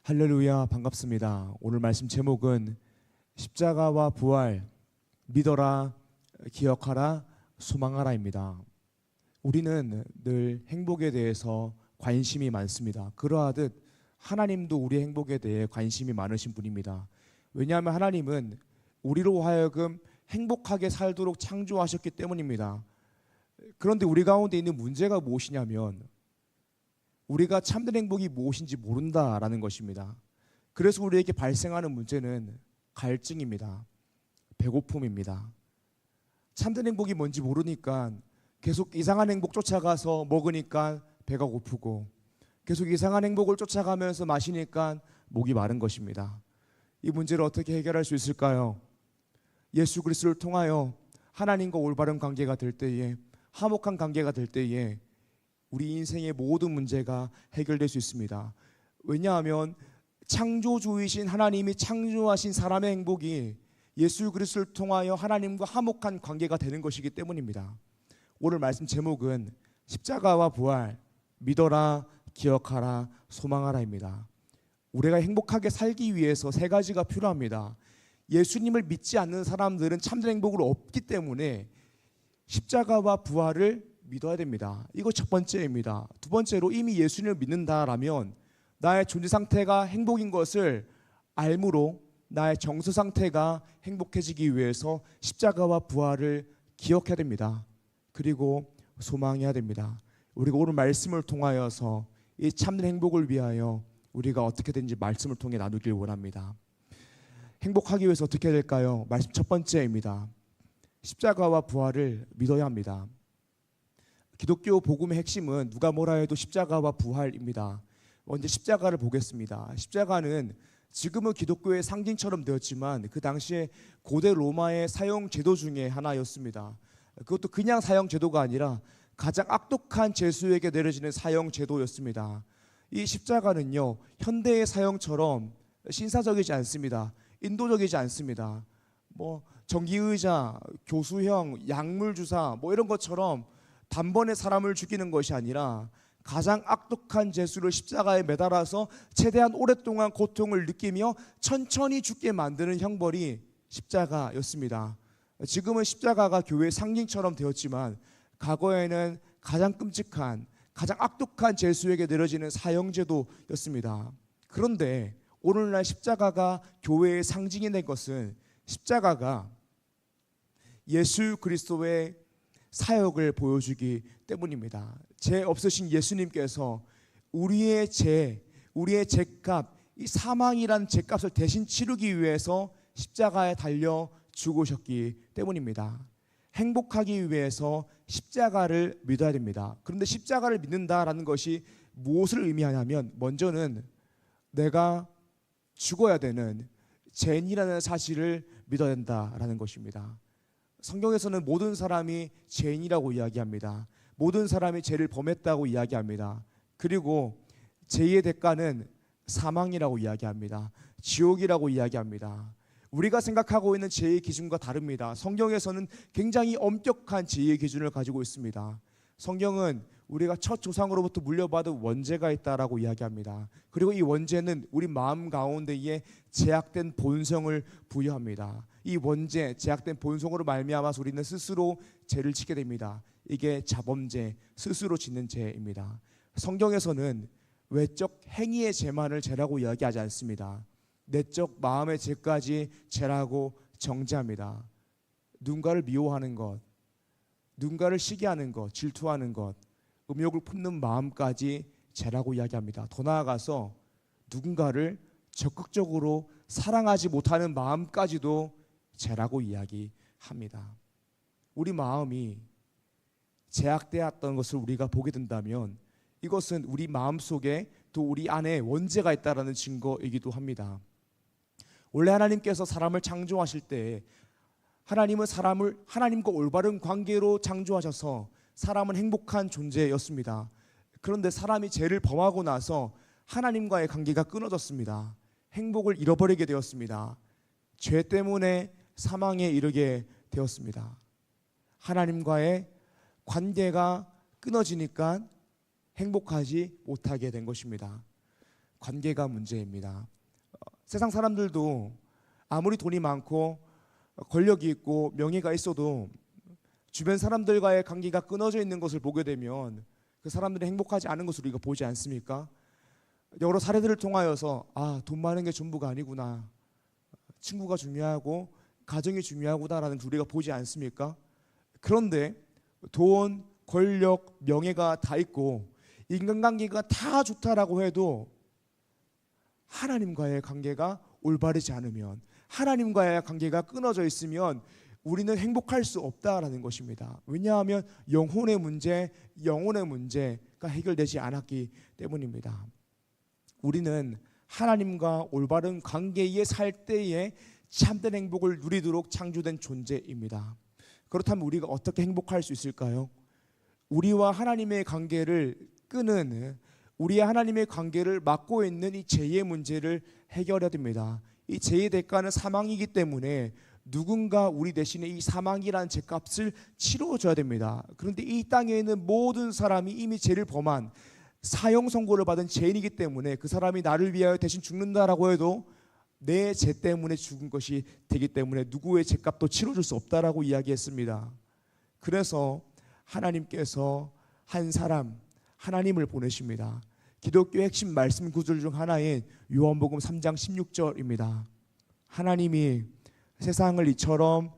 할렐루야, 반갑습니다. 오늘 말씀 제목은 십자가와 부활, 믿어라, 기억하라, 소망하라입니다. 우리는 늘 행복에 대해서 관심이 많습니다. 그러하듯 하나님도 우리의 행복에 대해 관심이 많으신 분입니다. 왜냐하면 하나님은 우리로 하여금 행복하게 살도록 창조하셨기 때문입니다. 그런데 우리 가운데 있는 문제가 무엇이냐면 우리가 참된 행복이 무엇인지 모른다라는 것입니다. 그래서 우리에게 발생하는 문제는 갈증입니다. 배고픔입니다. 참된 행복이 뭔지 모르니까 계속 이상한 행복 쫓아가서 먹으니까 배가 고프고, 계속 이상한 행복을 쫓아가면서 마시니까 목이 마른 것입니다. 이 문제를 어떻게 해결할 수 있을까요? 예수 그리스도를 통하여 하나님과 올바른 관계가 될 때에, 화목한 관계가 될 때에 우리 인생의 모든 문제가 해결될 수 있습니다. 왜냐하면 창조주이신 하나님이 창조하신 사람의 행복이 예수 그리스도를 통하여 하나님과 화목한 관계가 되는 것이기 때문입니다. 오늘 말씀 제목은 십자가와 부활, 믿어라, 기억하라, 소망하라입니다. 우리가 행복하게 살기 위해서 세 가지가 필요합니다. 예수님을 믿지 않는 사람들은 참된 행복을 얻기 때문에 십자가와 부활을 믿어야 됩니다. 이거 첫 번째입니다. 두 번째로 이미 예수님을 믿는다라면 나의 존재 상태가 행복인 것을 알므로 나의 정서 상태가 행복해지기 위해서 십자가와 부활을 기억해야 됩니다. 그리고 소망해야 됩니다. 우리가 오늘 말씀을 통하여서 이 참된 행복을 위하여 우리가 어떻게 되는지 말씀을 통해 나누길 원합니다. 행복하기 위해서 어떻게 해야 될까요? 말씀 첫 번째입니다. 십자가와 부활을 믿어야 합니다. 기독교 복음의 핵심은 누가 뭐라 해도 십자가와 부활입니다. 먼저 십자가를 보겠습니다. 십자가는 지금은 기독교의 상징처럼 되었지만 그 당시에 고대 로마의 사형 제도 중에 하나였습니다. 그것도 그냥 사형 제도가 아니라 가장 악독한 죄수에게 내려지는 사형 제도였습니다. 이 십자가는요, 현대의 사형처럼 신사적이지 않습니다. 인도적이지 않습니다. 전기의자, 교수형, 약물주사 이런 것처럼 단번에 사람을 죽이는 것이 아니라 가장 악독한 죄수를 십자가에 매달아서 최대한 오랫동안 고통을 느끼며 천천히 죽게 만드는 형벌이 십자가였습니다. 지금은 십자가가 교회의 상징처럼 되었지만 과거에는 가장 끔찍한, 가장 악독한 죄수에게 내려지는 사형제도였습니다. 그런데 오늘날 십자가가 교회의 상징이 된 것은 십자가가 예수 그리스도의 사역을 보여주기 때문입니다. 죄 없으신 예수님께서 우리의 죄값, 이 사망이란 죄값을 대신 치르기 위해서 십자가에 달려 죽으셨기 때문입니다. 행복하기 위해서 십자가를 믿어야 됩니다. 그런데 십자가를 믿는다라는 것이 무엇을 의미하냐면 먼저는 내가 죽어야 되는 죄인이라는 사실을 믿어야 된다라는 것입니다. 성경에서는 모든 사람이 죄인이라고 이야기합니다. 모든 사람이 죄를 범했다고 이야기합니다. 그리고 죄의 대가는 사망이라고 이야기합니다. 지옥이라고 이야기합니다. 우리가 생각하고 있는 죄의 기준과 다릅니다. 성경에서는 굉장히 엄격한 죄의 기준을 가지고 있습니다. 성경은 우리가 첫 조상으로부터 물려받은 원죄가 있다라고 이야기합니다. 그리고 이 원죄는 우리 마음 가운데에 제약된 본성을 부여합니다. 이 원죄, 제약된 본성으로 말미암아서 우리는 스스로 죄를 짓게 됩니다. 이게 자범죄, 스스로 짓는 죄입니다. 성경에서는 외적 행위의 죄만을 죄라고 이야기하지 않습니다. 내적 마음의 죄까지 죄라고 정죄합니다. 누군가를 미워하는 것, 누군가를 시기하는 것, 질투하는 것, 음욕을 품는 마음까지 죄라고 이야기합니다. 더 나아가서 누군가를 적극적으로 사랑하지 못하는 마음까지도 죄라고 이야기합니다. 우리 마음이 제약되었던 것을 우리가 보게 된다면 이것은 우리 마음속에 또 우리 안에 원죄가 있다는 증거이기도 합니다. 원래 하나님께서 사람을 창조하실 때 하나님은 사람을 하나님과 올바른 관계로 창조하셔서 사람은 행복한 존재였습니다. 그런데 사람이 죄를 범하고 나서 하나님과의 관계가 끊어졌습니다. 행복을 잃어버리게 되었습니다. 죄 때문에 사망에 이르게 되었습니다. 하나님과의 관계가 끊어지니까 행복하지 못하게 된 것입니다. 관계가 문제입니다. 세상 사람들도 아무리 돈이 많고 권력이 있고 명예가 있어도 주변 사람들과의 관계가 끊어져 있는 것을 보게 되면 그 사람들이 행복하지 않은 것을 우리가 보지 않습니까? 여러 사례들을 통하여서 돈 많은 게 전부가 아니구나, 친구가 중요하고 가정이 중요하구나라는 걸 우리가 보지 않습니까? 그런데 돈, 권력, 명예가 다 있고 인간관계가 다 좋다라고 해도 하나님과의 관계가 올바르지 않으면, 하나님과의 관계가 끊어져 있으면 우리는 행복할 수 없다라는 것입니다. 왜냐하면 영혼의 문제가 해결되지 않았기 때문입니다. 우리는 하나님과 올바른 관계에 살 때에 참된 행복을 누리도록 창조된 존재입니다. 그렇다면 우리가 어떻게 행복할 수 있을까요? 우리와 하나님의 관계를 끄는, 우리의 하나님의 관계를 막고 있는 이 죄의 문제를 해결해야 됩니다. 이 죄의 대가는 사망이기 때문에 누군가 우리 대신에 이 사망이라는 죄값을 치러줘야 됩니다. 그런데 이 땅에 있는 모든 사람이 이미 죄를 범한 사형 선고를 받은 죄인이기 때문에 그 사람이 나를 위하여 대신 죽는다라고 해도 내 죄 때문에 죽은 것이 되기 때문에 누구의 죄값도 치러줄 수 없다라고 이야기했습니다. 그래서 하나님께서 한 사람, 하나님을 보내십니다. 기독교의 핵심 말씀 구절 중 하나인 요한복음 3장 16절입니다. 하나님이 세상을 이처럼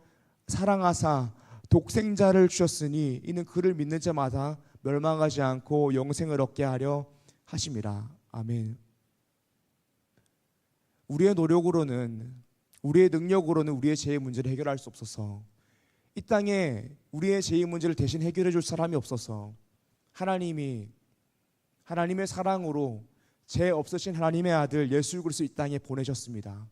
사랑하사 독생자를 주셨으니 이는 그를 믿는 자마다 멸망하지 않고 영생을 얻게 하려 하심이라. 아멘. 우리의 노력으로는, 우리의 능력으로는 우리의 죄의 문제를 해결할 수 없어서, 이 땅에 우리의 죄의 문제를 대신 해결해 줄 사람이 없어서 하나님이 하나님의 사랑으로 죄 없으신 하나님의 아들 예수 그리스도 이 땅에 보내셨습니다.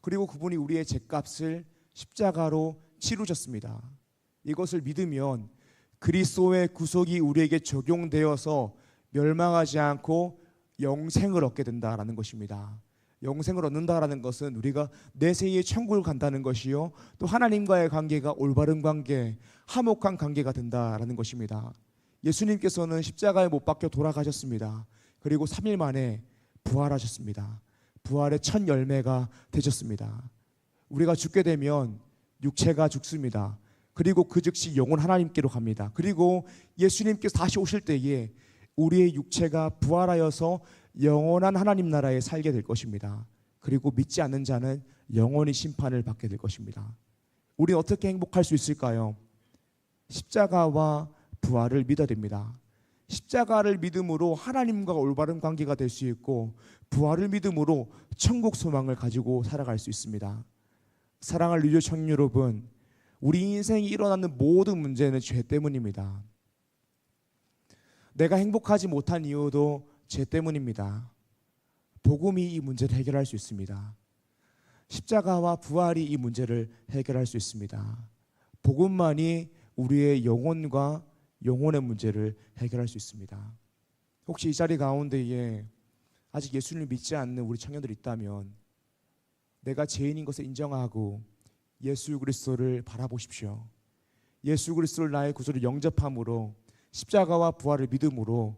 그리고 그분이 우리의 죄값을 십자가로 치르셨습니다. 이것을 믿으면 그리스도의 구속이 우리에게 적용되어서 멸망하지 않고 영생을 얻게 된다라는 것입니다. 영생을 얻는다라는 것은 우리가 내세에 천국을 간다는 것이요, 또 하나님과의 관계가 올바른 관계, 화목한 관계가 된다라는 것입니다. 예수님께서는 십자가에 못 박혀 돌아가셨습니다. 그리고 3일 만에 부활하셨습니다. 부활의 첫 열매가 되셨습니다. 우리가 죽게 되면 육체가 죽습니다. 그리고 그 즉시 영혼 하나님께로 갑니다. 그리고 예수님께서 다시 오실 때에 우리의 육체가 부활하여서 영원한 하나님 나라에 살게 될 것입니다. 그리고 믿지 않는 자는 영원히 심판을 받게 될 것입니다. 우리는 어떻게 행복할 수 있을까요? 십자가와 부활을 믿어야 됩니다. 십자가를 믿음으로 하나님과 올바른 관계가 될 수 있고, 부활을 믿음으로 천국 소망을 가지고 살아갈 수 있습니다. 사랑할 리조 청년 여러분, 우리 인생이 일어나는 모든 문제는 죄 때문입니다. 내가 행복하지 못한 이유도 죄 때문입니다. 복음이 이 문제를 해결할 수 있습니다. 십자가와 부활이 이 문제를 해결할 수 있습니다. 복음만이 우리의 영혼과 영혼의 문제를 해결할 수 있습니다. 혹시 이 자리 가운데에 아직 예수님을 믿지 않는 우리 청년들이 있다면 내가 죄인인 것을 인정하고 예수 그리스도를 바라보십시오. 예수 그리스도를 나의 구주로 영접함으로 십자가와 부활을 믿음으로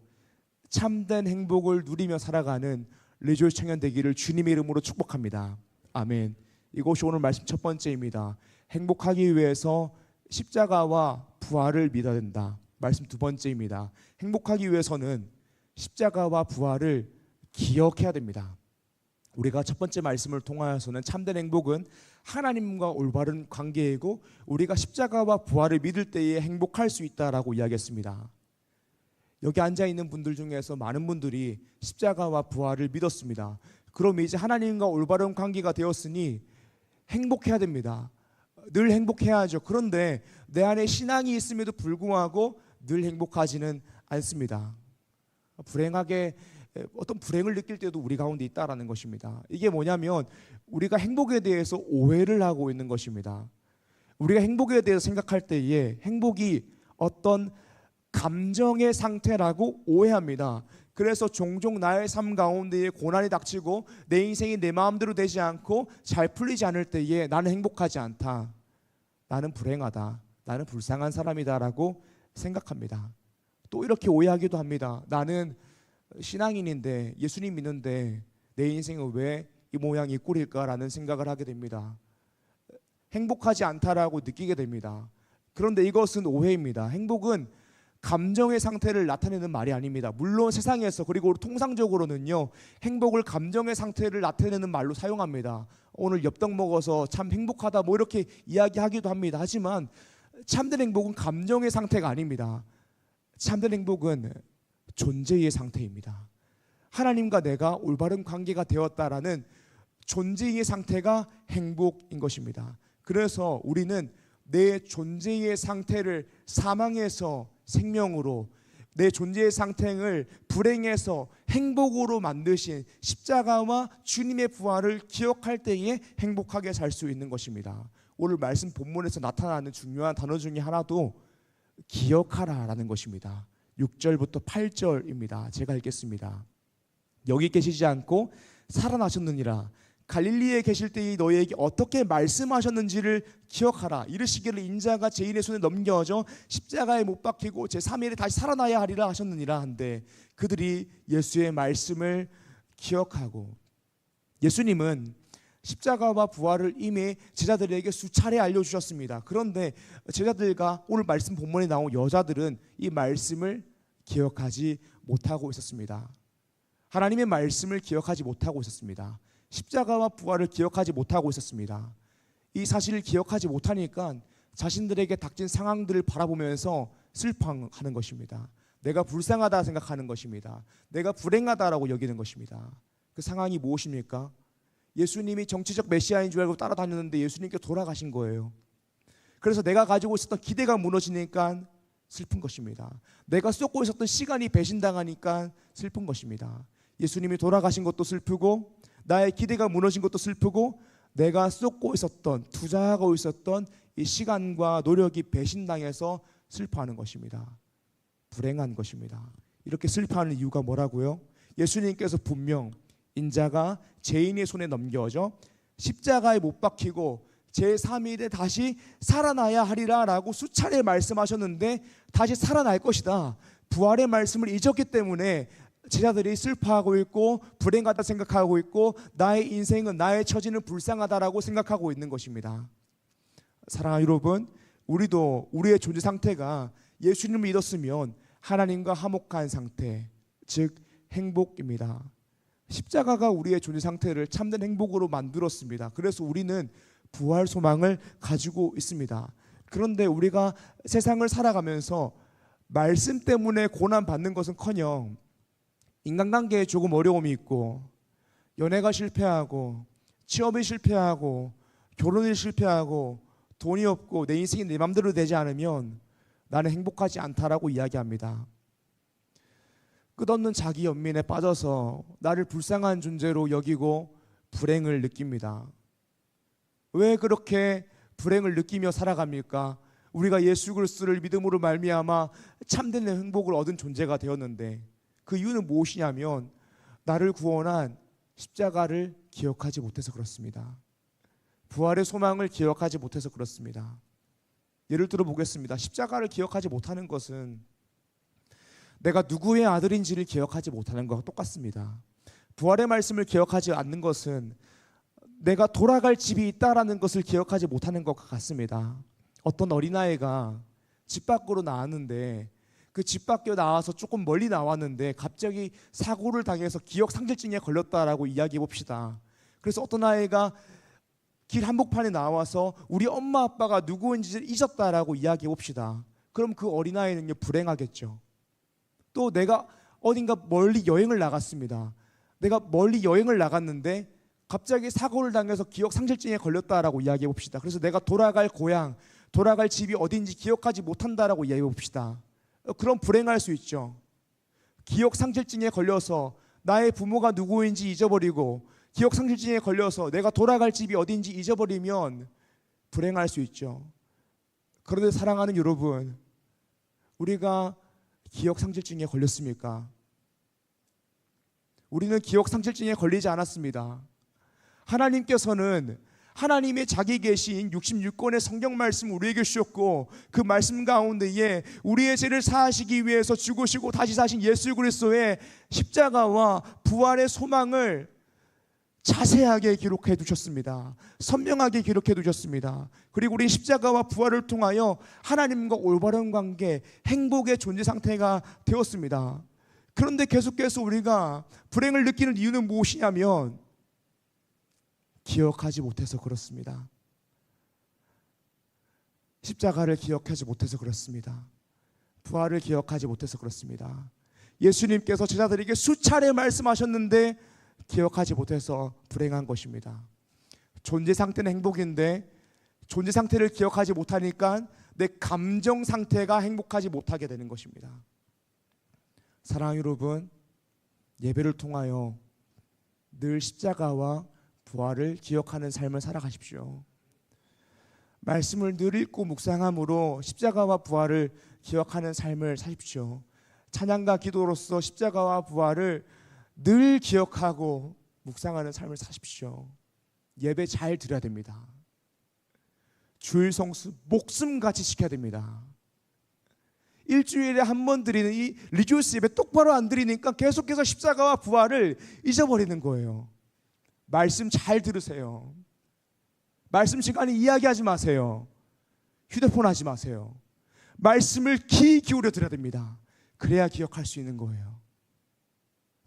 참된 행복을 누리며 살아가는 리조의 청년 되기를 주님의 이름으로 축복합니다. 아멘. 이것이 오늘 말씀 첫 번째입니다. 행복하기 위해서 십자가와 부활을 믿어야 된다. 말씀 두 번째입니다. 행복하기 위해서는 십자가와 부활을 기억해야 됩니다. 우리가 첫 번째 말씀을 통하여서는 참된 행복은 하나님과 올바른 관계이고 우리가 십자가와 부활을 믿을 때에 행복할 수 있다라고 이야기했습니다. 여기 앉아있는 분들 중에서 많은 분들이 십자가와 부활을 믿었습니다. 그럼 이제 하나님과 올바른 관계가 되었으니 행복해야 됩니다. 늘 행복해야죠. 그런데 내 안에 신앙이 있음에도 불구하고 늘 행복하지는 않습니다. 불행하게 어떤 불행을 느낄 때도 우리 가운데 있다라는 것입니다. 이게 뭐냐면 우리가 행복에 대해서 오해를 하고 있는 것입니다. 우리가 행복에 대해서 생각할 때에 행복이 어떤 감정의 상태라고 오해합니다. 그래서 종종 나의 삶 가운데에 고난이 닥치고 내 인생이 내 마음대로 되지 않고 잘 풀리지 않을 때에 나는 행복하지 않다, 나는 불행하다, 나는 불쌍한 사람이다 라고 생각합니다. 또 이렇게 오해하기도 합니다. 나는 신앙인인데 예수님 믿는데 내 인생은 왜 이 모양 이 꼴일까라는 생각을 하게 됩니다. 행복하지 않다라고 느끼게 됩니다. 그런데 이것은 오해입니다. 행복은 감정의 상태를 나타내는 말이 아닙니다. 물론 세상에서 그리고 통상적으로는요, 행복을 감정의 상태를 나타내는 말로 사용합니다. 오늘 엽떡 먹어서 참 행복하다 뭐 이렇게 이야기하기도 합니다. 하지만 참된 행복은 감정의 상태가 아닙니다. 참된 행복은 존재의 상태입니다. 하나님과 내가 올바른 관계가 되었다라는 존재의 상태가 행복인 것입니다. 그래서 우리는 내 존재의 상태를 사망에서 생명으로, 내 존재의 상태를 불행에서 행복으로 만드신 십자가와 주님의 부활을 기억할 때에 행복하게 살 수 있는 것입니다. 오늘 말씀 본문에서 나타나는 중요한 단어 중에 하나도 기억하라라는 것입니다. 6절부터 8절입니다. 제가 읽겠습니다. 여기 계시지 않고 살아나셨느니라. 갈릴리에 계실 때에 너희에게 어떻게 말씀하셨는지를 기억하라. 이르시기를 인자가 죄인의 손에 넘겨져 십자가에 못 박히고 제3일에 다시 살아나야 하리라 하셨느니라 한데, 그들이 예수의 말씀을 기억하고, 예수님은 십자가와 부활을 이미 제자들에게 수차례 알려주셨습니다. 그런데 제자들과 오늘 말씀 본문에 나온 여자들은 이 말씀을 기억하지 못하고 있었습니다. 하나님의 말씀을 기억하지 못하고 있었습니다. 십자가와 부활을 기억하지 못하고 있었습니다. 이 사실을 기억하지 못하니까 자신들에게 닥친 상황들을 바라보면서 슬퍼하는 것입니다. 내가 불쌍하다 생각하는 것입니다. 내가 불행하다라고 여기는 것입니다. 그 상황이 무엇입니까? 예수님이 정치적 메시아인 줄 알고 따라다녔는데 예수님께 돌아가신 거예요. 그래서 내가 가지고 있었던 기대가 무너지니까 슬픈 것입니다. 내가 쏟고 있었던 시간이 배신당하니까 슬픈 것입니다. 예수님이 돌아가신 것도 슬프고, 나의 기대가 무너진 것도 슬프고, 내가 쏟고 있었던, 투자하고 있었던 이 시간과 노력이 배신당해서 슬퍼하는 것입니다. 불행한 것입니다. 이렇게 슬퍼하는 이유가 뭐라고요? 예수님께서 분명 인자가 죄인의 손에 넘겨져 십자가에 못 박히고 제3일에 다시 살아나야 하리라 라고 수차례 말씀하셨는데 다시 살아날 것이다. 부활의 말씀을 잊었기 때문에 제자들이 슬퍼하고 있고 불행하다 생각하고 있고 나의 인생은, 나의 처지는 불쌍하다라고 생각하고 있는 것입니다. 사랑하는 여러분, 우리도 우리의 존재 상태가 예수님을 믿었으면 하나님과 화목한 상태, 즉 행복입니다. 십자가가 우리의 존재 상태를 참된 행복으로 만들었습니다. 그래서 우리는 부활 소망을 가지고 있습니다. 그런데 우리가 세상을 살아가면서 말씀 때문에 고난받는 것은커녕 인간관계에 조금 어려움이 있고, 연애가 실패하고, 취업이 실패하고, 결혼이 실패하고, 돈이 없고, 내 인생이 내 맘대로 되지 않으면 나는 행복하지 않다라고 이야기합니다. 끝없는 자기 연민에 빠져서 나를 불쌍한 존재로 여기고 불행을 느낍니다. 왜 그렇게 불행을 느끼며 살아갑니까? 우리가 예수 그리스도를 믿음으로 말미암아 참된 행복을 얻은 존재가 되었는데, 그 이유는 무엇이냐면 나를 구원한 십자가를 기억하지 못해서 그렇습니다. 부활의 소망을 기억하지 못해서 그렇습니다. 예를 들어 보겠습니다. 십자가를 기억하지 못하는 것은 내가 누구의 아들인지를 기억하지 못하는 것과 똑같습니다. 부활의 말씀을 기억하지 않는 것은 내가 돌아갈 집이 있다라는 것을 기억하지 못하는 것과 같습니다. 어떤 어린아이가 집 밖으로 나왔는데, 그 집 밖에 나와서 조금 멀리 나왔는데 갑자기 사고를 당해서 기억 상실증에 걸렸다라고 이야기해 봅시다. 그래서 어떤 아이가 길 한복판에 나와서 우리 엄마 아빠가 누구인지를 잊었다라고 이야기해 봅시다. 그럼 그 어린아이는요, 불행하겠죠. 또 내가 어딘가 멀리 여행을 나갔습니다. 내가 멀리 여행을 나갔는데 갑자기 사고를 당해서 기억 상실증에 걸렸다라고 이야기해 봅시다. 그래서 내가 돌아갈 고향, 돌아갈 집이 어딘지 기억하지 못한다라고 이야기해 봅시다. 그럼 불행할 수 있죠. 기억 상실증에 걸려서 나의 부모가 누구인지 잊어버리고, 기억 상실증에 걸려서 내가 돌아갈 집이 어딘지 잊어버리면 불행할 수 있죠. 그런데 사랑하는 여러분, 우리가 기억 상실증에 걸렸습니까? 우리는 기억 상실증에 걸리지 않았습니다. 하나님께서는 하나님의 자기 계신 66권의 성경 말씀 우리에게 주셨고, 그 말씀 가운데에 우리의 죄를 사하시기 위해서 죽으시고 다시 사신 예수 그리스도의 십자가와 부활의 소망을 자세하게 기록해 두셨습니다. 선명하게 기록해 두셨습니다. 그리고 우리 십자가와 부활을 통하여 하나님과 올바른 관계, 행복의 존재 상태가 되었습니다. 그런데 계속해서 우리가 불행을 느끼는 이유는 무엇이냐면 기억하지 못해서 그렇습니다. 십자가를 기억하지 못해서 그렇습니다. 부활을 기억하지 못해서 그렇습니다. 예수님께서 제자들에게 수차례 말씀하셨는데 기억하지 못해서 불행한 것입니다. 존재 상태는 행복인데 존재 상태를 기억하지 못하니까 내 감정 상태가 행복하지 못하게 되는 것입니다. 사랑하는 여러분, 예배를 통하여 늘 십자가와 부활을 기억하는 삶을 살아가십시오. 말씀을 늘 읽고 묵상함으로 십자가와 부활을 기억하는 삶을 사십시오. 찬양과 기도로서 십자가와 부활을 늘 기억하고 묵상하는 삶을 사십시오. 예배 잘 드려야 됩니다. 주일 성수 목숨같이 지켜야 됩니다. 일주일에 한 번 드리는 이 리조스 예배 똑바로 안 드리니까 계속해서 십자가와 부활을 잊어버리는 거예요. 말씀 잘 들으세요. 말씀 시간에 이야기하지 마세요. 휴대폰 하지 마세요. 말씀을 귀 기울여 드려야 됩니다. 그래야 기억할 수 있는 거예요.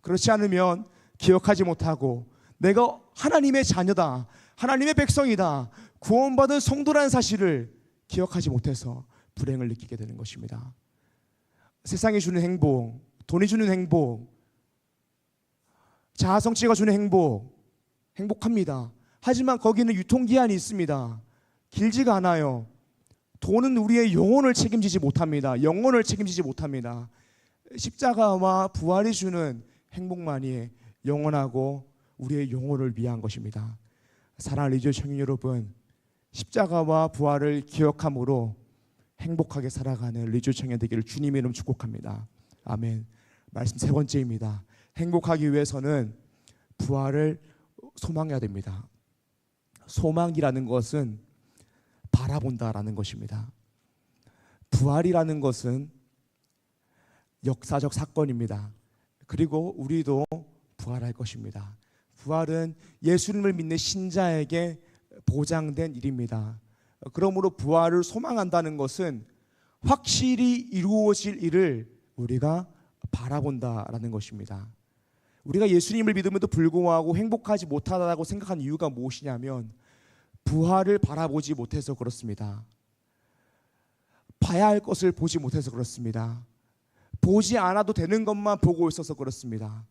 그렇지 않으면 기억하지 못하고 내가 하나님의 자녀다, 하나님의 백성이다, 구원받은 성도라는 사실을 기억하지 못해서 불행을 느끼게 되는 것입니다. 세상이 주는 행복, 돈이 주는 행복, 자아성취가 주는 행복합니다. 하지만 거기는 유통기한이 있습니다. 길지가 않아요. 돈은 우리의 영혼을 책임지지 못합니다. 영혼을 책임지지 못합니다. 십자가와 부활이 주는 행복만이 영원하고 우리의 영혼을 위한 것입니다. 사랑하는 리조 청년 여러분, 십자가와 부활을 기억함으로 행복하게 살아가는 리조 청년 되기를 주님의 이름 축복합니다. 아멘. 말씀 세 번째입니다. 행복하기 위해서는 부활을 소망해야 됩니다. 소망이라는 것은 바라본다라는 것입니다. 부활이라는 것은 역사적 사건입니다. 그리고 우리도 부활할 것입니다. 부활은 예수님을 믿는 신자에게 보장된 일입니다. 그러므로 부활을 소망한다는 것은 확실히 이루어질 일을 우리가 바라본다라는 것입니다. 우리가 예수님을 믿음에도 불구하고 행복하지 못하다고 생각한 이유가 무엇이냐면 부활을 바라보지 못해서 그렇습니다. 봐야 할 것을 보지 못해서 그렇습니다. 보지 않아도 되는 것만 보고 있어서 그렇습니다.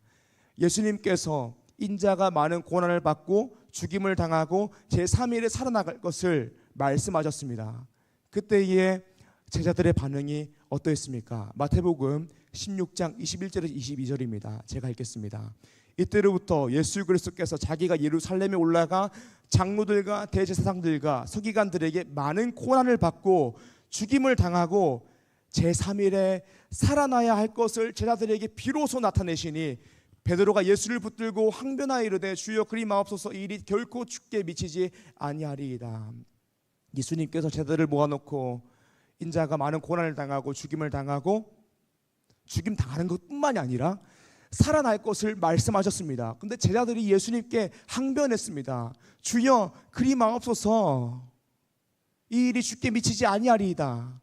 예수님께서 인자가 많은 고난을 받고 죽임을 당하고 제3일에 살아나갈 것을 말씀하셨습니다. 그때의 제자들의 반응이 어떠했습니까? 마태복음 16장 21절에서 22절입니다. 제가 읽겠습니다. 이때로부터 예수 그리스도께서 자기가 예루살렘에 올라가 장로들과 대제사장들과 서기관들에게 많은 고난을 받고 죽임을 당하고 제3일에 살아나야 할 것을 제자들에게 비로소 나타내시니 베드로가 예수를 붙들고 항변하여 이르되 주여 그리 마옵소서, 이 일이 결코 죽게 미치지 아니하리이다. 예수님께서 제자들을 모아놓고 인자가 많은 고난을 당하고 죽임을 당하고 죽임 당하는 것뿐만이 아니라 살아날 것을 말씀하셨습니다. 그런데 제자들이 예수님께 항변했습니다. 주여 그리 마옵소서, 이 일이 죽게 미치지 아니하리이다.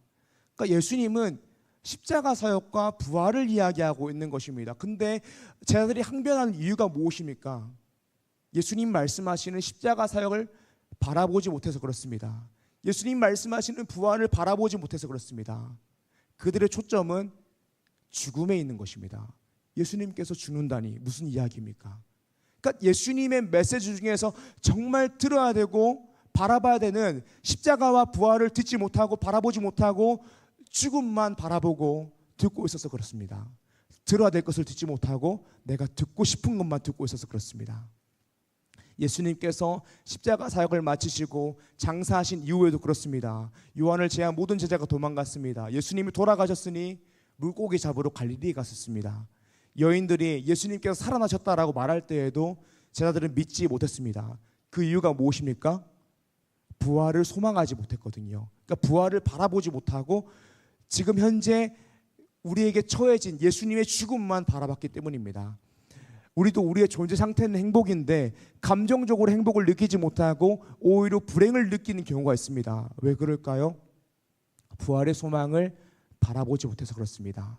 그러니까 예수님은 십자가 사역과 부활을 이야기하고 있는 것입니다. 근데 제자들이 항변하는 이유가 무엇입니까? 예수님 말씀하시는 십자가 사역을 바라보지 못해서 그렇습니다. 예수님 말씀하시는 부활을 바라보지 못해서 그렇습니다. 그들의 초점은 죽음에 있는 것입니다. 예수님께서 죽는다니 무슨 이야기입니까? 그러니까 예수님의 메시지 중에서 정말 들어야 되고 바라봐야 되는 십자가와 부활을 듣지 못하고 바라보지 못하고 죽음만 바라보고 듣고 있어서 그렇습니다. 들어야 될 것을 듣지 못하고 내가 듣고 싶은 것만 듣고 있어서 그렇습니다. 예수님께서 십자가 사역을 마치시고 장사하신 이후에도 그렇습니다. 요한을 제한 모든 제자가 도망갔습니다. 예수님이 돌아가셨으니 물고기 잡으러 갈릴리에 갔었습니다. 여인들이 예수님께서 살아나셨다라고 말할 때에도 제자들은 믿지 못했습니다. 그 이유가 무엇입니까? 부활을 소망하지 못했거든요. 그러니까 부활을 바라보지 못하고 지금 현재 우리에게 처해진 예수님의 죽음만 바라봤기 때문입니다. 우리도 우리의 존재 상태는 행복인데 감정적으로 행복을 느끼지 못하고 오히려 불행을 느끼는 경우가 있습니다. 왜 그럴까요? 부활의 소망을 바라보지 못해서 그렇습니다.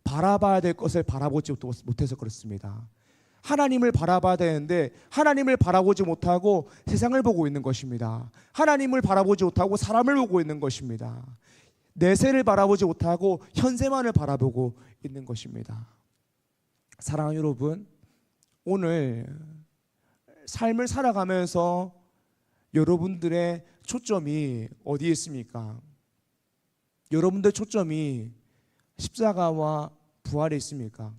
바라봐야 될 것을 바라보지 못해서 그렇습니다. 하나님을 바라봐야 되는데 하나님을 바라보지 못하고 세상을 보고 있는 것입니다. 하나님을 바라보지 못하고 사람을 보고 있는 것입니다. 내세를 바라보지 못하고 현세만을 바라보고 있는 것입니다. 사랑하는 여러분, 오늘 삶을 살아가면서 여러분들의 초점이 어디에 있습니까? 여러분들의 초점이 십자가와 부활에 있습니까?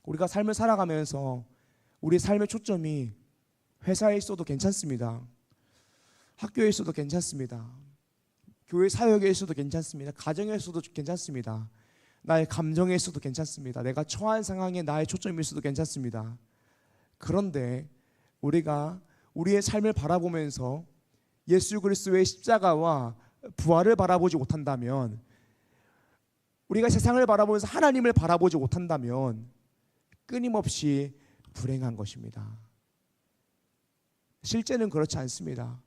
우리가 삶을 살아가면서 우리 삶의 초점이 회사에 있어도 괜찮습니다. 학교에 있어도 괜찮습니다. 교회 사역에 있어도 괜찮습니다. 가정에 있어도 괜찮습니다. 나의 감정에 있어도 괜찮습니다. 내가 처한 상황에 나의 초점이 있어도 괜찮습니다. 그런데 우리가 우리의 삶을 바라보면서 예수 그리스도의 십자가와 부활을 바라보지 못한다면, 우리가 세상을 바라보면서 하나님을 바라보지 못한다면 끊임없이 불행한 것입니다. 실제는 그렇지 않습니다.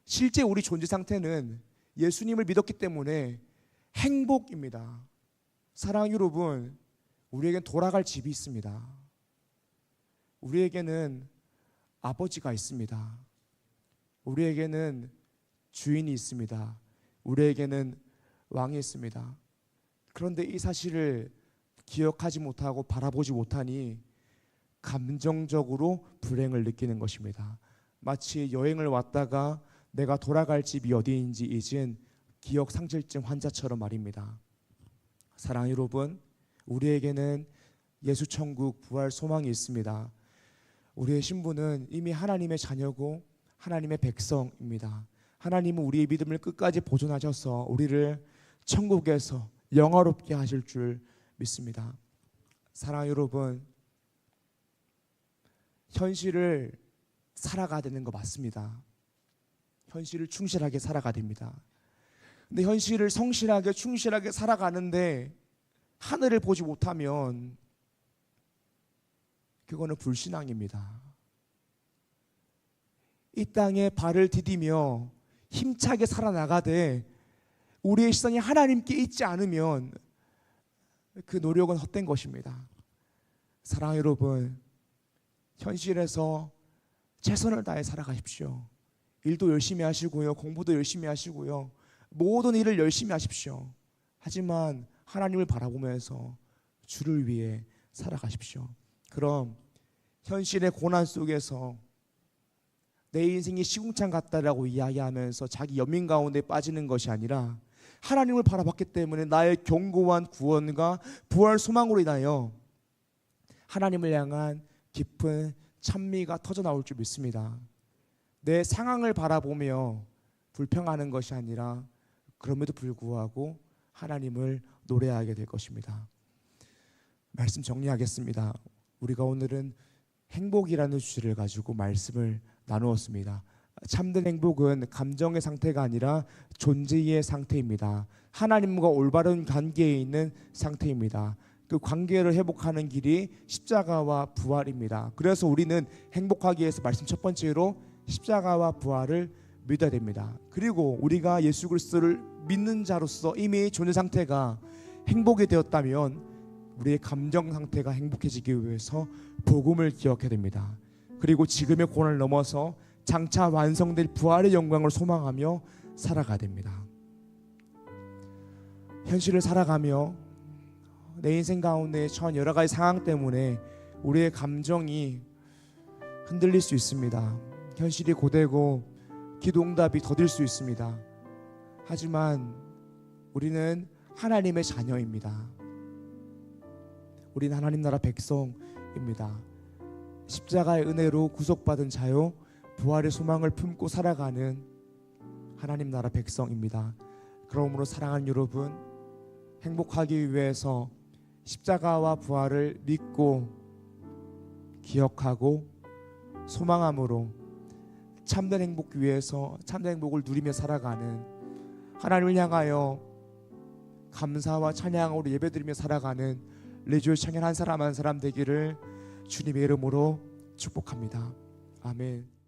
실제 우리 존재 상태는 예수님을 믿었기 때문에 행복입니다. 사랑하는 여러분, 우리에겐 돌아갈 집이 있습니다. 우리에게는 아버지가 있습니다. 우리에게는 주인이 있습니다. 우리에게는 왕이 있습니다. 그런데 이 사실을 기억하지 못하고 바라보지 못하니 감정적으로 불행을 느끼는 것입니다. 마치 여행을 왔다가 내가 돌아갈 집이 어디인지 잊은 기억상실증 환자처럼 말입니다. 사랑하는 여러분, 우리에게는 예수 천국 부활 소망이 있습니다. 우리의 신분은 이미 하나님의 자녀고 하나님의 백성입니다. 하나님은 우리의 믿음을 끝까지 보존하셔서 우리를 천국에서 영화롭게 하실 줄 믿습니다. 사랑하는 여러분, 현실을 살아가야 되는 거 맞습니다. 현실을 충실하게 살아가야 됩니다. 근데 현실을 성실하게 충실하게 살아가는데 하늘을 보지 못하면 그거는 불신앙입니다. 이 땅에 발을 디디며 힘차게 살아나가되 우리의 시선이 하나님께 있지 않으면 그 노력은 헛된 것입니다. 사랑하는 여러분, 현실에서 최선을 다해 살아가십시오. 일도 열심히 하시고요, 공부도 열심히 하시고요, 모든 일을 열심히 하십시오. 하지만 하나님을 바라보면서 주를 위해 살아가십시오. 그럼 현실의 고난 속에서 내 인생이 시궁창 같다라고 이야기하면서 자기 연민 가운데 빠지는 것이 아니라 하나님을 바라봤기 때문에 나의 견고한 구원과 부활 소망으로 인하여 하나님을 향한 깊은 찬미가 터져나올 줄 믿습니다. 내 상황을 바라보며 불평하는 것이 아니라 그럼에도 불구하고 하나님을 노래하게 될 것입니다. 말씀 정리하겠습니다. 우리가 오늘은 행복이라는 주제를 가지고 말씀을 나누었습니다. 참된 행복은 감정의 상태가 아니라 존재의 상태입니다. 하나님과 올바른 관계에 있는 상태입니다. 그 관계를 회복하는 길이 십자가와 부활입니다. 그래서 우리는 행복하기 위해서 말씀 첫 번째로 십자가와 부활을 믿어야 됩니다. 그리고 우리가 예수 그리스도를 믿는 자로서 이미 존재 상태가 행복이 되었다면 우리의 감정 상태가 행복해지기 위해서 복음을 기억해야 됩니다. 그리고 지금의 고난을 넘어서 장차 완성될 부활의 영광을 소망하며 살아가야 됩니다. 현실을 살아가며 내 인생 가운데 처한 여러 가지 상황 때문에 우리의 감정이 흔들릴 수 있습니다. 현실이 고되고 기도응답이 더딜 수 있습니다. 하지만 우리는 하나님의 자녀입니다. 우리는 하나님 나라 백성입니다. 십자가의 은혜로 구속받은 자요, 부활의 소망을 품고 살아가는 하나님 나라 백성입니다. 그러므로 사랑하는 여러분, 행복하기 위해서 십자가와 부활을 믿고 기억하고 소망함으로 참된 행복 위해서 참된 행복을 누리며 살아가는, 하나님을 향하여 감사와 찬양으로 예배드리며 살아가는 레주엘 청년 한 사람 한 사람 되기를 주님의 이름으로 축복합니다. 아멘.